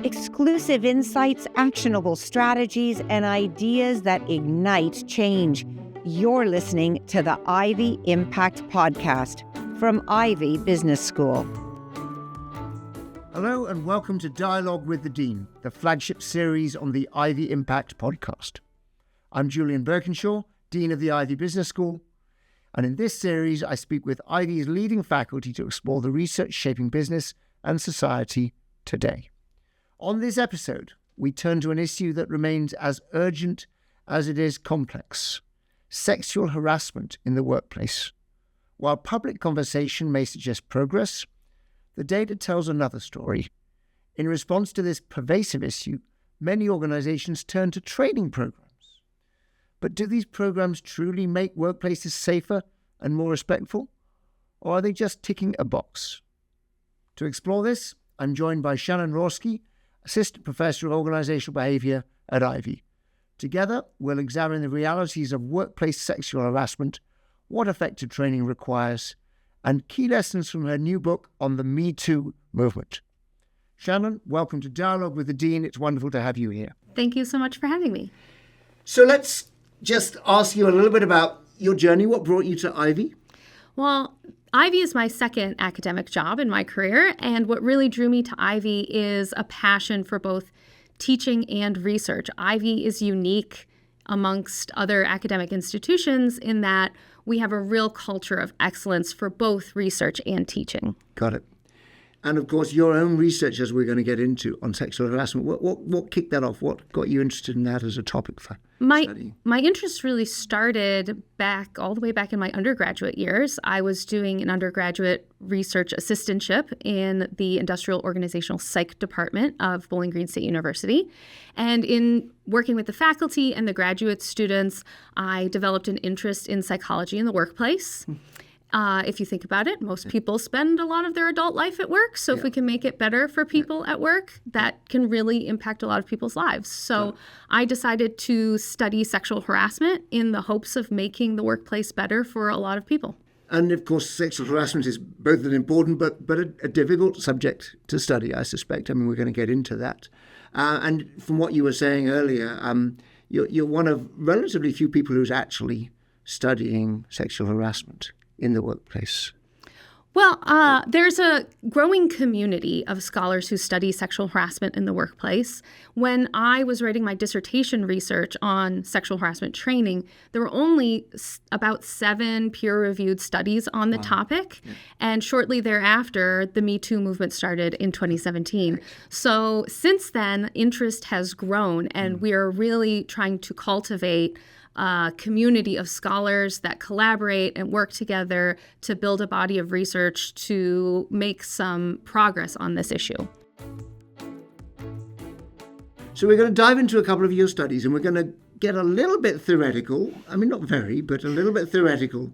Exclusive insights, actionable strategies, and ideas that ignite change. You're listening to the Ivey Impact Podcast from Ivey Business School. Hello and welcome to Dialogue with the Dean, the flagship series on the Ivey Impact Podcast. I'm Julian Birkinshaw, Dean of the Ivey Business School, and in this series I speak with Ivey's leading faculty to explore the research shaping business and society today. On this episode, we turn to an issue that remains as urgent as it is complex: sexual harassment in the workplace. While public conversation may suggest progress, the data tells another story. In response to this pervasive issue, many organizations turn to training programs. But do these programs truly make workplaces safer and more respectful? Or are they just ticking a box? To explore this, I'm joined by Shannon Rawski, Assistant Professor of Organizational Behaviour at Ivey. Together, we'll examine the realities of workplace sexual harassment, what effective training requires, and key lessons from her new book on the MeToo movement. Shannon, welcome to Dialogue with the Dean. It's wonderful to have you here. Thank you so much for having me. So let's just ask you a little bit about your journey. What brought you to Ivey? Well, Ivey is my second academic job in my career, and what really drew me to Ivey is a passion for both teaching and research. Ivey is unique amongst other academic institutions in that we have a real culture of excellence for both research and teaching. Got it. And of course, your own research, as we're going to get into, on sexual harassment, what kicked that off? What got you interested in that as a topic for studying? My interest really started all the way back in my undergraduate years. I was doing an undergraduate research assistantship in the Industrial Organizational Psych Department of Bowling Green State University. And in working with the faculty and the graduate students, I developed an interest in psychology in the workplace. If you think about it, most people spend a lot of their adult life at work. So if we can make it better for people at work, that can really impact a lot of people's lives. So I decided to study sexual harassment in the hopes of making the workplace better for a lot of people. And of course, sexual harassment is both an important but a difficult subject to study, I suspect. I mean, we're going to get into that. And from what you were saying earlier, you're one of relatively few people who's actually studying sexual harassment in the workplace. Well, there's a growing community of scholars who study sexual harassment in the workplace. When I was writing my dissertation research on sexual harassment training, there were only about 7 peer-reviewed studies on the topic. Yeah. And shortly thereafter, the MeToo movement started in 2017. Right. So since then, interest has grown, and we are really trying to cultivate a community of scholars that collaborate and work together to build a body of research to make some progress on this issue. So we're going to dive into a couple of your studies, and we're going to get a little bit theoretical. I mean, not very, but a little bit theoretical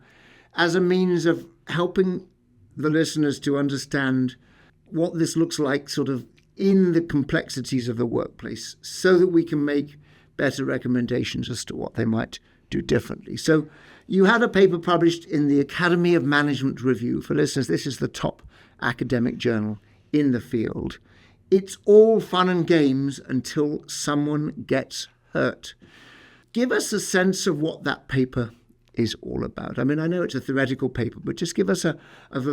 as a means of helping the listeners to understand what this looks like sort of in the complexities of the workplace so that we can make better recommendations as to what they might do differently. So you had a paper published in the Academy of Management Review. For listeners, this is the top academic journal in the field. It's all fun and games until someone gets hurt. Give us a sense of what that paper is all about. I mean, I know it's a theoretical paper, but just give us a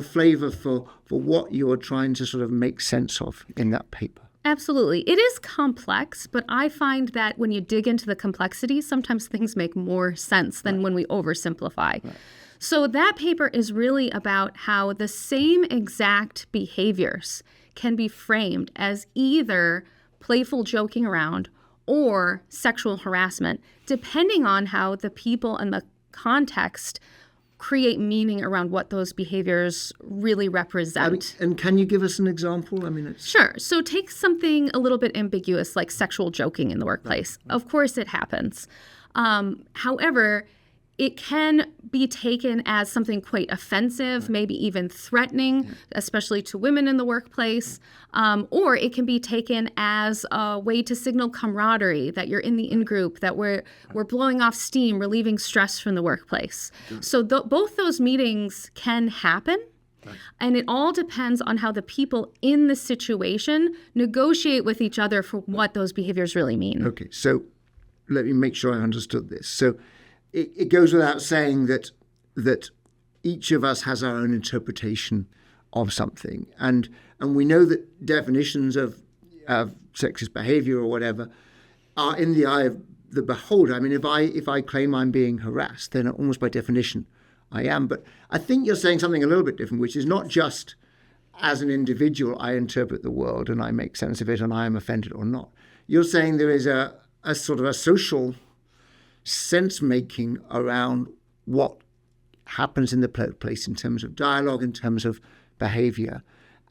flavour for what you're trying to sort of make sense of in that paper. Absolutely. It is complex, but I find that when you dig into the complexity, sometimes things make more sense than when we oversimplify. Right. So that paper is really about how the same exact behaviors can be framed as either playful joking around or sexual harassment, depending on how the people and the context create meaning around what those behaviors really represent. And can you give us an example? I mean, Sure. So take something a little bit ambiguous like sexual joking in the workplace. Right. Of course it happens. However, it can be taken as something quite offensive, maybe even threatening, especially to women in the workplace. Or it can be taken as a way to signal camaraderie, that you're in the in-group, that we're blowing off steam, relieving stress from the workplace. So both those meetings can happen. And it all depends on how the people in the situation negotiate with each other for what those behaviors really mean. Okay, so let me make sure I understood this. So it goes without saying that each of us has our own interpretation of something. And we know that definitions of sexist behavior or whatever are in the eye of the beholder. I mean, if I claim I'm being harassed, then almost by definition I am. But I think you're saying something a little bit different, which is not just as an individual I interpret the world and I make sense of it and I am offended or not. You're saying there is a sort of a social sense-making around what happens in the place in terms of dialogue, in terms of behavior,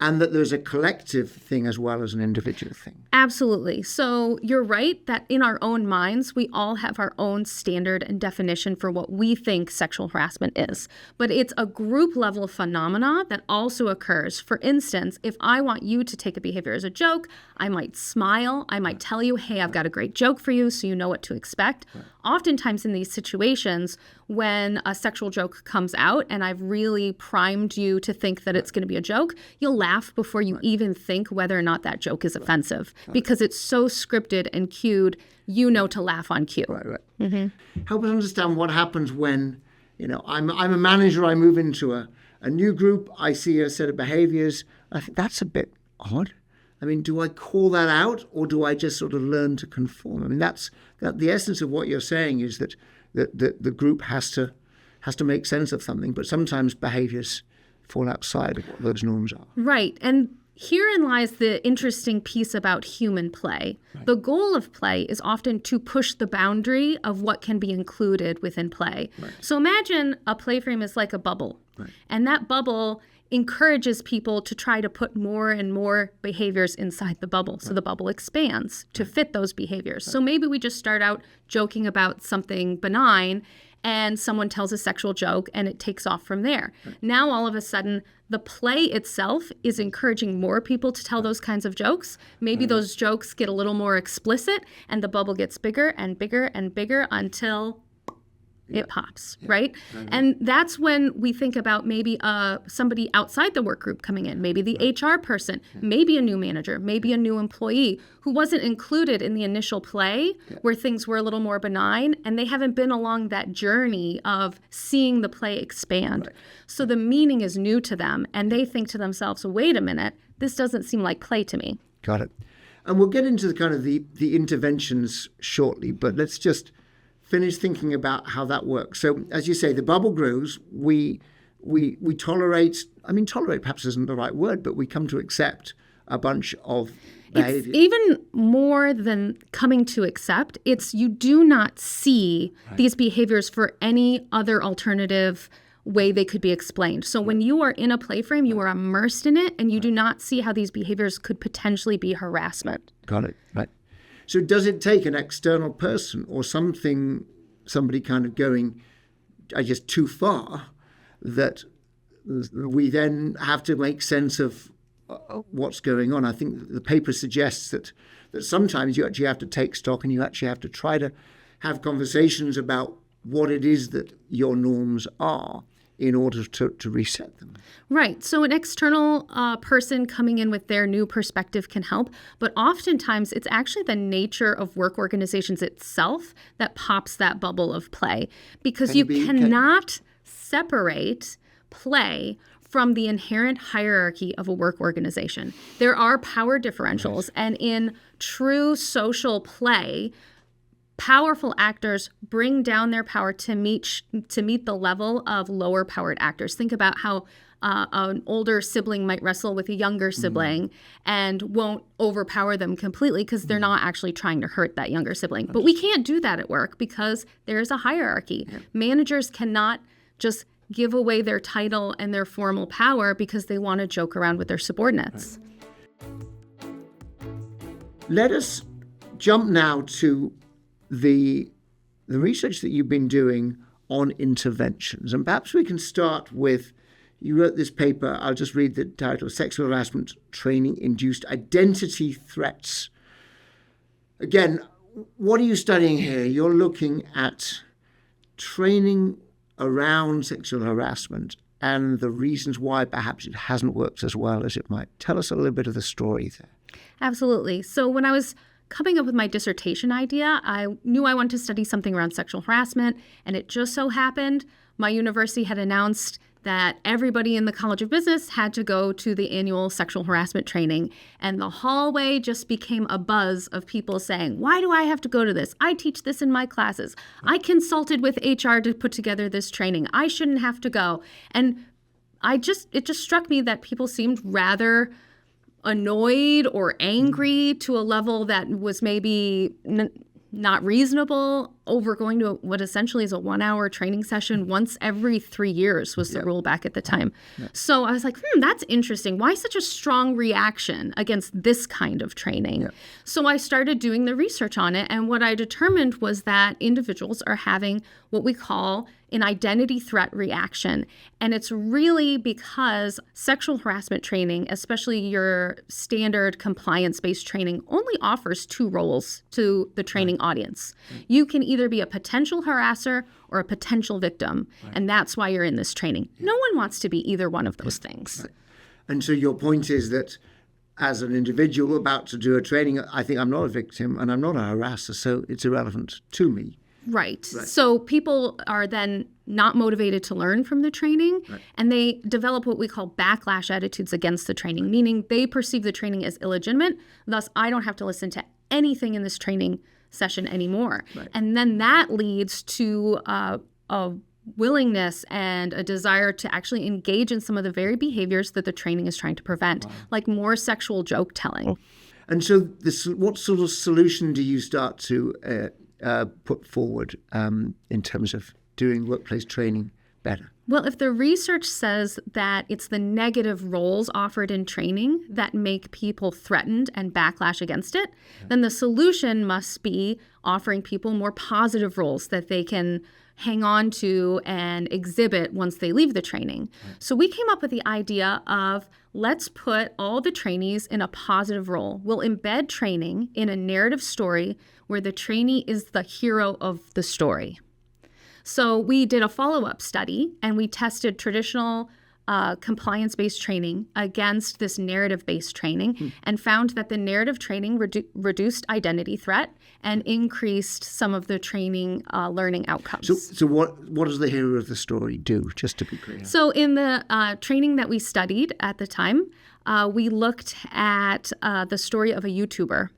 and that there's a collective thing as well as an individual thing. Absolutely. So you're right that in our own minds, we all have our own standard and definition for what we think sexual harassment is. But it's a group level phenomena that also occurs. For instance, if I want you to take a behavior as a joke, I might smile. I might tell you, hey, I've got a great joke for you, so you know what to expect. Right. Oftentimes in these situations, when a sexual joke comes out and I've really primed you to think that it's going to be a joke, you'll laugh before you even think whether or not that joke is offensive because it's so scripted and cued, you know to laugh on cue. Right. Mm-hmm. Help us understand what happens when, I'm a manager, I move into a new group, I see a set of behaviors. I think that's a bit odd. I mean, do I call that out or do I just sort of learn to conform? I mean, that's the essence of what you're saying is that the group has to make sense of something, but sometimes behaviors fall outside of what those norms are. Right. And herein lies the interesting piece about human play. Right. The goal of play is often to push the boundary of what can be included within play. Right. So imagine a play frame is like a bubble, right. And that bubble encourages people to try to put more and more behaviors inside the bubble. So the bubble expands to fit those behaviors. So maybe we just start out joking about something benign and someone tells a sexual joke and it takes off from there. Now all of a sudden the play itself is encouraging more people to tell those kinds of jokes. Maybe those jokes get a little more explicit and the bubble gets bigger and bigger and bigger until it pops, right? And that's when we think about maybe somebody outside the work group coming in, maybe the HR person, maybe a new manager, maybe a new employee who wasn't included in the initial play where things were a little more benign and they haven't been along that journey of seeing the play expand. Right. So the meaning is new to them and they think to themselves, wait a minute, this doesn't seem like play to me. Got it. And we'll get into the kind of the interventions shortly, but let's just finish thinking about how that works. So, as you say, the bubble grows. We tolerate. I mean, tolerate perhaps isn't the right word, but we come to accept a bunch of behavior. It's even more than coming to accept. It's you do not see these behaviors for any other alternative way they could be explained. So when you are in a play frame, you are immersed in it, and you do not see how these behaviors could potentially be harassment. Got it. Right. So does it take an external person or somebody kind of going, too far, that we then have to make sense of what's going on? I think the paper suggests that sometimes you actually have to take stock and you actually have to try to have conversations about what it is that your norms are in order to reset them. Right. So an external person coming in with their new perspective can help, but oftentimes it's actually the nature of work organizations itself that pops that bubble of play, because you cannot separate play from the inherent hierarchy of a work organization. There are power differentials, and in true social play, powerful actors bring down their power to meet the level of lower powered actors. Think about how an older sibling might wrestle with a younger sibling and won't overpower them completely because they're not actually trying to hurt that younger sibling. But we can't do that at work because there's a hierarchy. Yeah. Managers cannot just give away their title and their formal power because they want to joke around with their subordinates. Right. Let us jump now to the research that you've been doing on interventions. And perhaps we can start with, you wrote this paper, I'll just read the title, Sexual Harassment Training Induced Identity Threats. Again, what are you studying here? You're looking at training around sexual harassment and the reasons why perhaps it hasn't worked as well as it might. Tell us a little bit of the story there. Absolutely. So when I was coming up with my dissertation idea, I knew I wanted to study something around sexual harassment, and it just so happened my university had announced that everybody in the College of Business had to go to the annual sexual harassment training. And the hallway just became a buzz of people saying, why do I have to go to this? I teach this in my classes. I consulted with HR to put together this training. I shouldn't have to go. And it just struck me that people seemed rather annoyed or angry to a level that was maybe not reasonable over going to what essentially is a 1-hour training session once every 3 years was the rule back at the time. So I was like, that's interesting. Why such a strong reaction against this kind of training? So I started doing the research on it. And what I determined was that individuals are having what we call an identity threat reaction. And it's really because sexual harassment training, especially your standard compliance-based training, only offers 2 roles to the training audience. You can either be a potential harasser or a potential victim, and that's why you're in this training. No one wants to be either one of those things. And so your point is that as an individual about to do a training, I think I'm not a victim and I'm not a harasser, so it's irrelevant to me. Right. So people are then not motivated to learn from the training, and they develop what we call backlash attitudes against the training, meaning they perceive the training as illegitimate. Thus, I don't have to listen to anything in this training session anymore. And then that leads to a willingness and a desire to actually engage in some of the very behaviors that the training is trying to prevent, like more sexual joke telling. And so what sort of solution do you start to put forward in terms of doing workplace training better? Well, if the research says that it's the negative roles offered in training that make people threatened and backlash against it, then the solution must be offering people more positive roles that they can hang on to and exhibit once they leave the training. So we came up with the idea of let's put all the trainees in a positive role. We'll embed training in a narrative story where the trainee is the hero of the story. So we did a follow-up study and we tested traditional compliance-based training against this narrative-based training and found that the narrative training reduced identity threat and increased some of the training learning outcomes. So what does the hero of the story do, just to be clear? So in the training that we studied at the time, we looked at the story of a YouTuber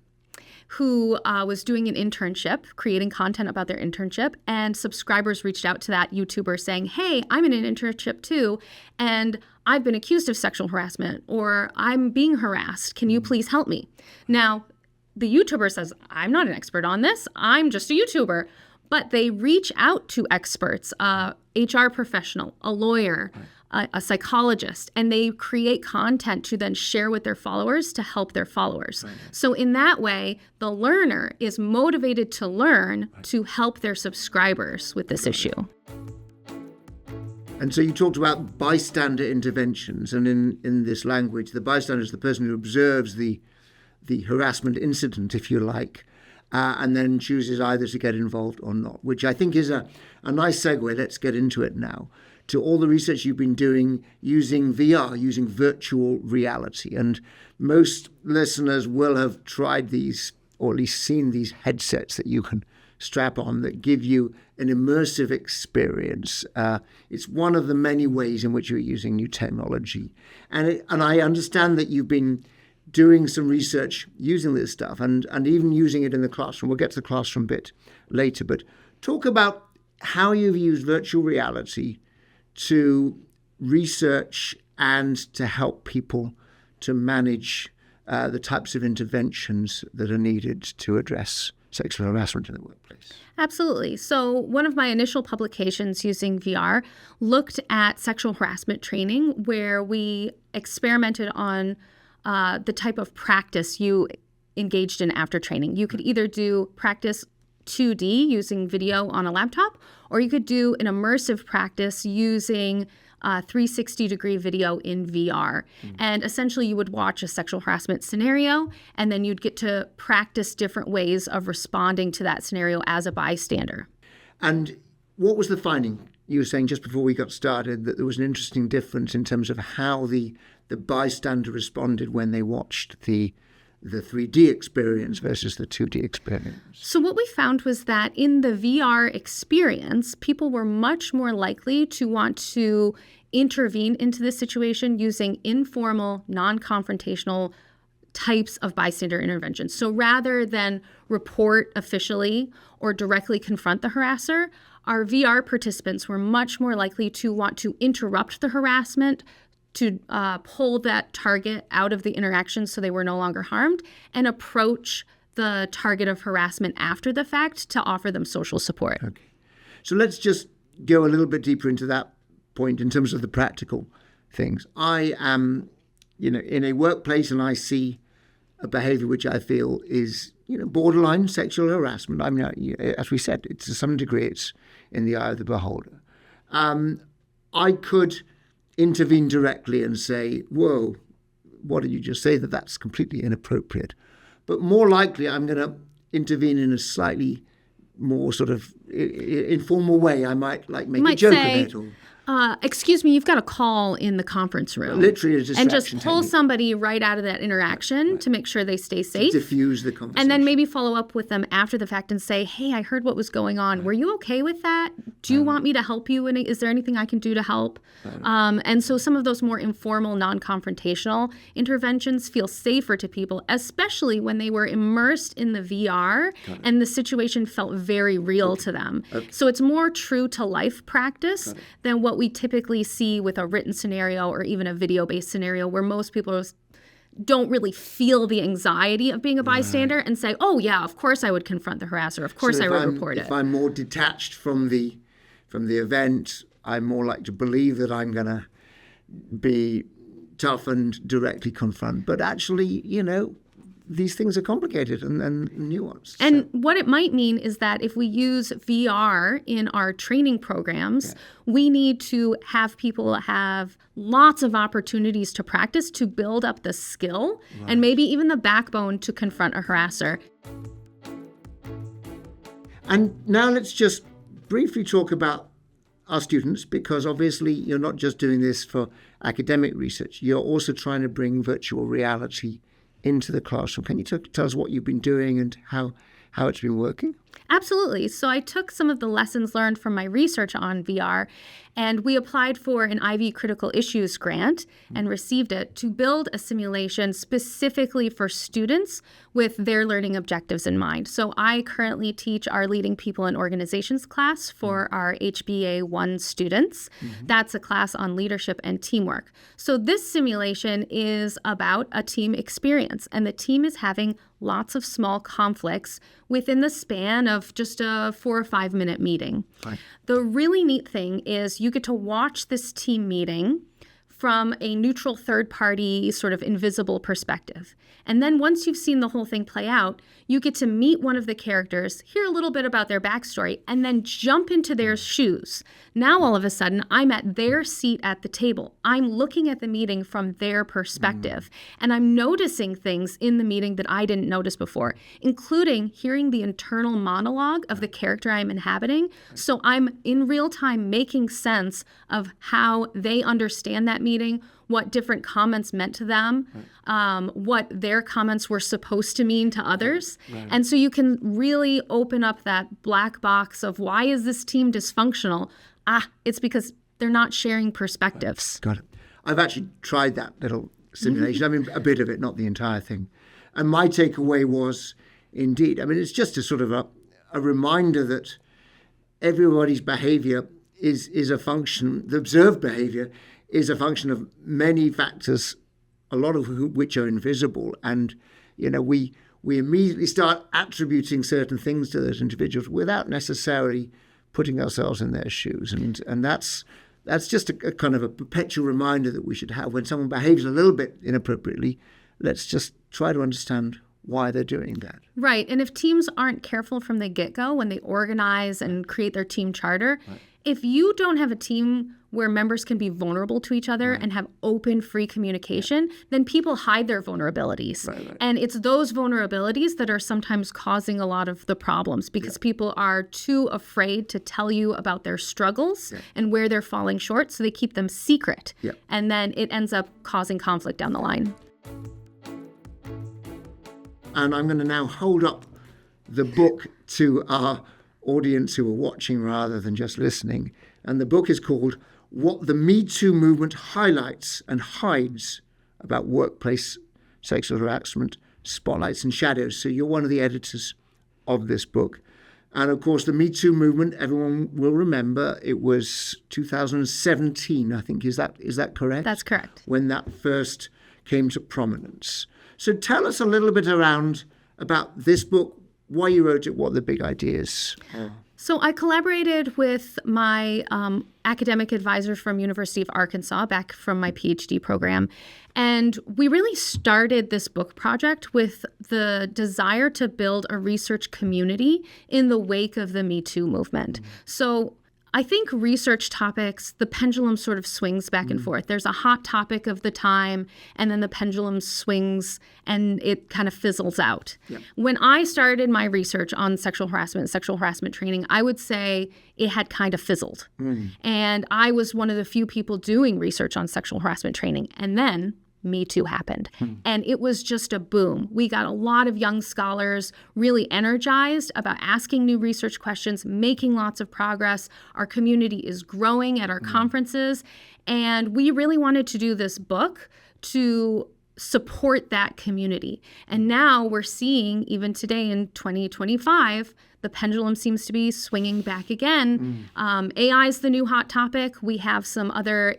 who was doing an internship, creating content about their internship, and subscribers reached out to that YouTuber saying, hey, I'm in an internship too, and I've been accused of sexual harassment, or I'm being harassed. Can you please help me? Now, the YouTuber says, I'm not an expert on this. I'm just a YouTuber. But they reach out to experts, HR professional, a lawyer, a psychologist, and they create content to then share with their followers to help their followers. So in that way, the learner is motivated to learn to help their subscribers with this issue. And so you talked about bystander interventions, and in this language, the bystander is the person who observes the harassment incident, if you like, and then chooses either to get involved or not, which I think is a nice segue. Let's get into it now. To all the research you've been doing using VR, using virtual reality. And most listeners will have tried these, or at least seen these headsets that you can strap on that give you an immersive experience. It's one of the many ways in which you're using new technology. And I understand that you've been doing some research using this stuff and even using it in the classroom. We'll get to the classroom bit later, but talk about how you've used virtual reality to research and to help people to manage the types of interventions that are needed to address sexual harassment in the workplace. Absolutely. So one of my initial publications using VR looked at sexual harassment training, where we experimented on the type of practice you engaged in after training. You could either do practice 2D using video on a laptop, or you could do an immersive practice using 360-degree video in VR. And essentially you would watch a sexual harassment scenario, and then you'd get to practice different ways of responding to that scenario as a bystander. And what was the finding? you were saying just before we got started that there was an interesting difference in terms of how the bystander responded when they watched the 3D experience versus the 2D experience. So what we found was that in the VR experience, people were much more likely to want to intervene into this situation using informal, non-confrontational types of bystander intervention. So rather than report officially or directly confront the harasser, our VR participants were much more likely to want to interrupt the harassment, to pull that target out of the interaction so they were no longer harmed, and approach the target of harassment after the fact to offer them social support. Okay. So let's just go a little bit deeper into that point in terms of the practical things. I am, in a workplace and I see a behavior which I feel is, borderline sexual harassment. I mean, as we said, to some degree, it's in the eye of the beholder. I could intervene directly and say, whoa, what did you just say? That's completely inappropriate. But more likely, I'm going to intervene in a slightly more sort of informal way. I might make a joke of it. Or, excuse me, you've got a call in the conference room. Literally a distraction and just pull technique. Somebody right out of that interaction to make sure they stay safe. To diffuse the conversation. And then maybe follow up with them after the fact and say, hey, I heard what was going on. Were you okay with that? Do you want me to help you? And is there anything I can do to help? And so some of those more informal, non-confrontational interventions feel safer to people, especially when they were immersed in the VR and the situation felt very real to them. So it's more true to life practice than what we typically see with a written scenario or even a video-based scenario where most people don't really feel the anxiety of being a bystander and say, oh, yeah, of course I would confront the harasser. Of course I would report it. If I'm more detached from the event, I'm more likely to believe that I'm going to be tough and directly confront. But actually, these things are complicated and nuanced. And what it might mean is that if we use VR in our training programs, we need to have people have lots of opportunities to practice to build up the skill and maybe even the backbone to confront a harasser. And now let's just briefly talk about our students, because obviously you're not just doing this for academic research. You're also trying to bring virtual reality into the classroom. Can you tell us what you've been doing and how it's been working? Absolutely. So I took some of the lessons learned from my research on VR, and we applied for an Ivey Critical Issues grant and received it to build a simulation specifically for students with their learning objectives in mind. So I currently teach our Leading People in Organizations class for our HBA 1 students. That's a class on leadership and teamwork. So this simulation is about a team experience, and the team is having lots of small conflicts within the span of just a 4 or 5 minute meeting. Fine. The really neat thing is you get to watch this team meeting from a neutral third party sort of invisible perspective. And then once you've seen the whole thing play out, you get to meet one of the characters, hear a little bit about their backstory, and then jump into their shoes. Now, all of a sudden, I'm at their seat at the table. I'm looking at the meeting from their perspective, and I'm noticing things in the meeting that I didn't notice before, including hearing the internal monologue of the character I'm inhabiting. So I'm in real time making sense of how they understand that meeting, what different comments meant to them, what their comments were supposed to mean to others. Right. And so you can really open up that black box of why is this team dysfunctional? It's because they're not sharing perspectives. Got it. I've actually tried that little simulation. I mean, a bit of it, not the entire thing. And my takeaway was, indeed, it's just a sort of a reminder that everybody's behavior is a function, the observed behavior is a function of many factors, a lot of which are invisible. And, we immediately start attributing certain things to those individuals without necessarily putting ourselves in their shoes. And that's just a kind of a perpetual reminder that we should have when someone behaves a little bit inappropriately. Let's just try to understand why they're doing that. Right. And if teams aren't careful from the get-go when they organize and create their team charter, if you don't have a team where members can be vulnerable to each other and have open, free communication, then people hide their vulnerabilities. And it's those vulnerabilities that are sometimes causing a lot of the problems because people are too afraid to tell you about their struggles and where they're falling short, so they keep them secret. And then it ends up causing conflict down the line. And I'm going to now hold up the book to our audience who are watching rather than just listening. And the book is called What the MeToo Movement Highlights and Hides About Workplace Sexual Harassment, Spotlights and Shadows. So you're one of the editors of this book. And of course, the MeToo movement, everyone will remember, it was 2017, I think. Is that correct? That's correct. When that first came to prominence. So tell us a little bit about this book, why you wrote it, what the big ideas are. So I collaborated with my academic advisor from University of Arkansas back from my PhD program. And we really started this book project with the desire to build a research community in the wake of the MeToo movement. So I think research topics, the pendulum sort of swings back and forth. There's a hot topic of the time, and then the pendulum swings and it kind of fizzles out. When I started my research on sexual harassment training, I would say it had kind of fizzled. And I was one of the few people doing research on sexual harassment training. And then MeToo happened. And it was just a boom. We got a lot of young scholars really energized about asking new research questions, making lots of progress. Our community is growing at our conferences. And we really wanted to do this book to support that community. And now we're seeing, even today in 2025, the pendulum seems to be swinging back again. AI is the new hot topic. We have some other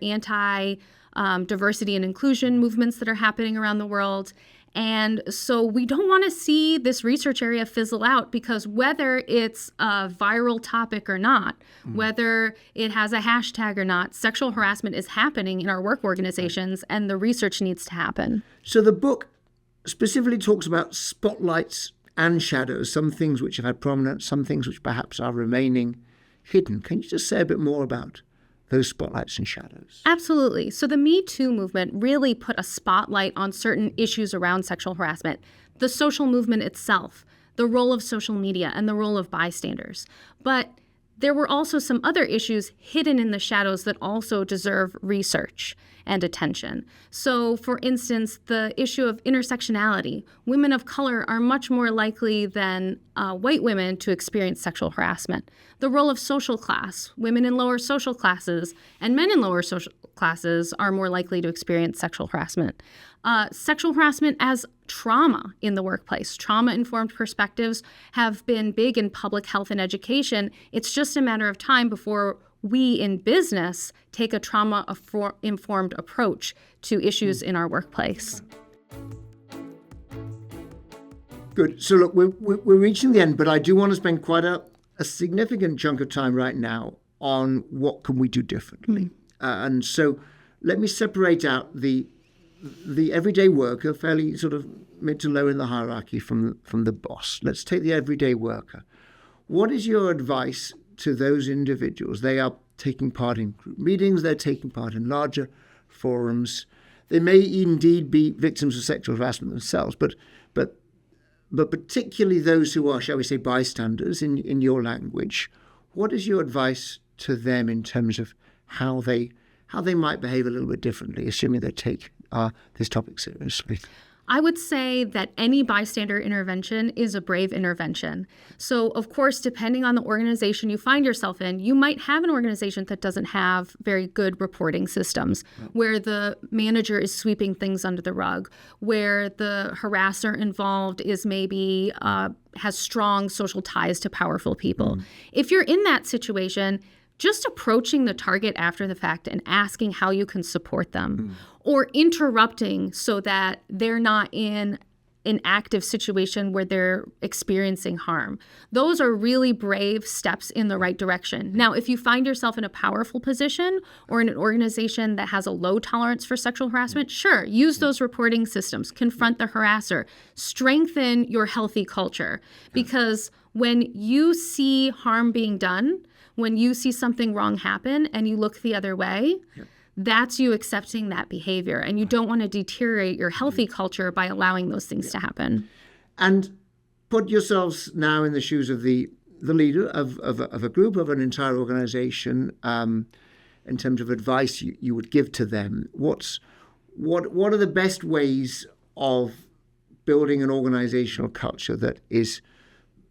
diversity and inclusion movements that are happening around the world. And so we don't want to see this research area fizzle out, because whether it's a viral topic or not, whether it has a hashtag or not, sexual harassment is happening in our work organizations and the research needs to happen. So the book specifically talks about spotlights and shadows, some things which have had prominence, some things which perhaps are remaining hidden. Can you just say a bit more about those spotlights and shadows? Absolutely. So the Me Too movement really put a spotlight on certain issues around sexual harassment, the social movement itself, the role of social media, and the role of bystanders. But there were also some other issues hidden in the shadows that also deserve research and attention. So, for instance, the issue of intersectionality. Women of color are much more likely than white women to experience sexual harassment. The role of social class. Women in lower social classes and men in lower social classes are more likely to experience sexual harassment. Sexual harassment as trauma in the workplace. Trauma-informed perspectives have been big in public health and education. It's just a matter of time before we in business take a trauma-informed approach to issues in our workplace. Good. So look, we're reaching the end, but I do want to spend quite a significant chunk of time right now on what can we do differently. And so let me separate out the everyday worker, fairly sort of mid to low in the hierarchy from the boss. Let's take the everyday worker. What is your advice to those individuals? They are taking part in group meetings, they're taking part in larger forums. They may indeed be victims of sexual harassment themselves, but particularly those who are, shall we say, bystanders in your language. What is your advice to them in terms of how they might behave a little bit differently, assuming they take this topic seriously? I would say that any bystander intervention is a brave intervention. So, of course, depending on the organization you find yourself in, you might have an organization that doesn't have very good reporting systems, where the manager is sweeping things under the rug, where the harasser involved is maybe has strong social ties to powerful people. If you're in that situation, just approaching the target after the fact and asking how you can support them, or interrupting so that they're not in an active situation where they're experiencing harm. Those are really brave steps in the right direction. Now, if you find yourself in a powerful position or in an organization that has a low tolerance for sexual harassment, sure, use those reporting systems, confront the harasser, strengthen your healthy culture. Because when you see harm being done, when you see something wrong happen and you look the other way, that's you accepting that behavior. And you don't want to deteriorate your healthy culture by allowing those things to happen. And put yourselves now in the shoes of the leader of a group, of an entire organization, in terms of advice you would give to them. What are the best ways of building an organizational culture that is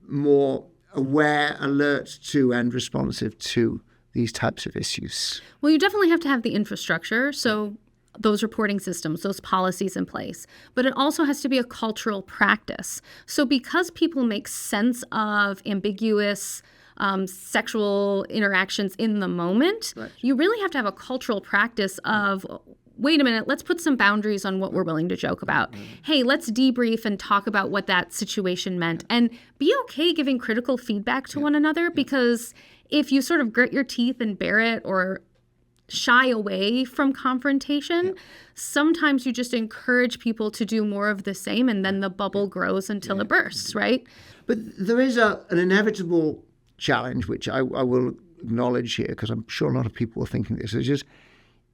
more aware, alert to, and responsive to these types of issues? Well, you definitely have to have the infrastructure, so those reporting systems, those policies in place. But it also has to be a cultural practice. So because people make sense of ambiguous sexual interactions in the moment, you really have to have a cultural practice of, wait a minute, let's put some boundaries on what we're willing to joke about. Hey, let's debrief and talk about what that situation meant. And be okay giving critical feedback to one another, because if you sort of grit your teeth and bear it or shy away from confrontation, sometimes you just encourage people to do more of the same, and then the bubble grows until it bursts, right? But there is an inevitable challenge, which I will acknowledge here, because I'm sure a lot of people are thinking this. It's just,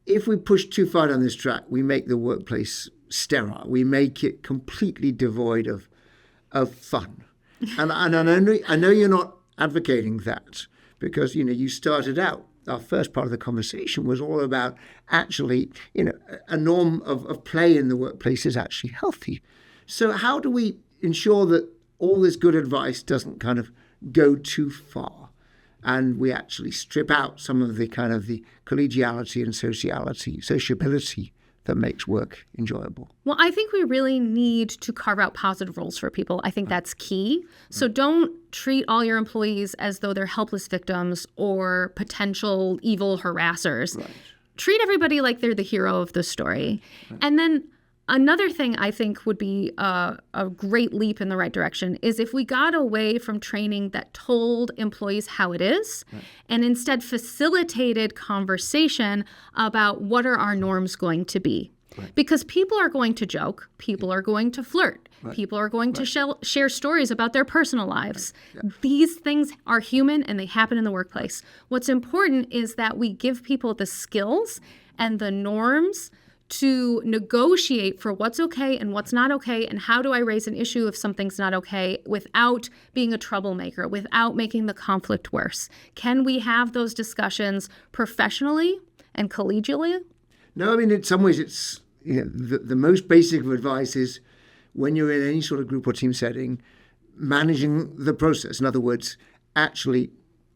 if we push too far down this track, we make the workplace sterile. We make it completely devoid of fun. And I know you're not advocating that, because, you started out, our first part of the conversation was all about actually, a norm of play in the workplace is actually healthy. So how do we ensure that all this good advice doesn't kind of go too far, and we actually strip out some of the kind of the collegiality and sociability that makes work enjoyable? Well, I think we really need to carve out positive roles for people. I think that's key. So don't treat all your employees as though they're helpless victims or potential evil harassers. Treat everybody like they're the hero of the story. And then another thing I think would be a great leap in the right direction is if we got away from training that told employees how it is and instead facilitated conversation about what are our norms going to be. Because people are going to joke, people are going to flirt, people are going to share stories about their personal lives. These things are human and they happen in the workplace. What's important is that we give people the skills and the norms to negotiate for what's okay and what's not okay, and how do I raise an issue if something's not okay without being a troublemaker, without making the conflict worse. Can we have those discussions professionally and collegially? No, I mean, in some ways it's, the most basic of advice is when you're in any sort of group or team setting, managing the process. In other words, actually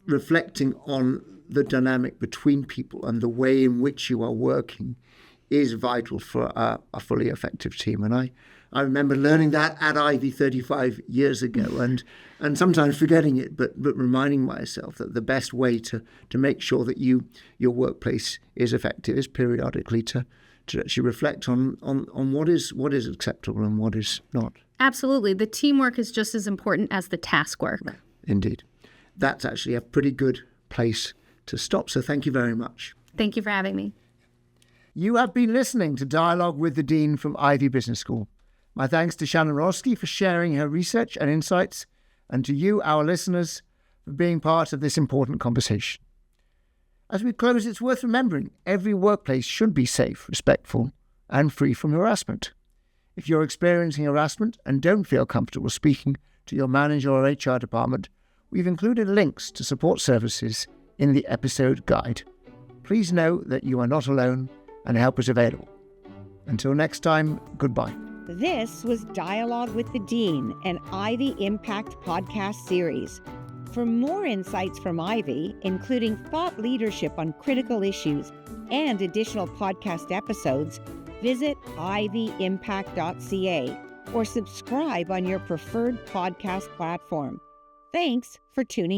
reflecting on the dynamic between people and the way in which you are working is vital for a fully effective team. And I remember learning that at Ivey 35 years ago, and sometimes forgetting it, but reminding myself that the best way to make sure that your workplace is effective is periodically to actually reflect on what is acceptable and what is not. Absolutely. The teamwork is just as important as the task work. Indeed. That's actually a pretty good place to stop. So thank you very much. Thank you for having me. You have been listening to Dialogue with the Dean from Ivey Business School. My thanks to Shannon Rawski for sharing her research and insights, and to you, our listeners, for being part of this important conversation. As we close, it's worth remembering every workplace should be safe, respectful, and free from harassment. If you're experiencing harassment and don't feel comfortable speaking to your manager or HR department, we've included links to support services in the episode guide. Please know that you are not alone, and help is available. Until next time, goodbye. This was Dialogue with the Dean, an Ivey Impact Podcast series. For more insights from Ivey, including thought leadership on critical issues and additional podcast episodes, visit ivyimpact.ca or subscribe on your preferred podcast platform. Thanks for tuning in.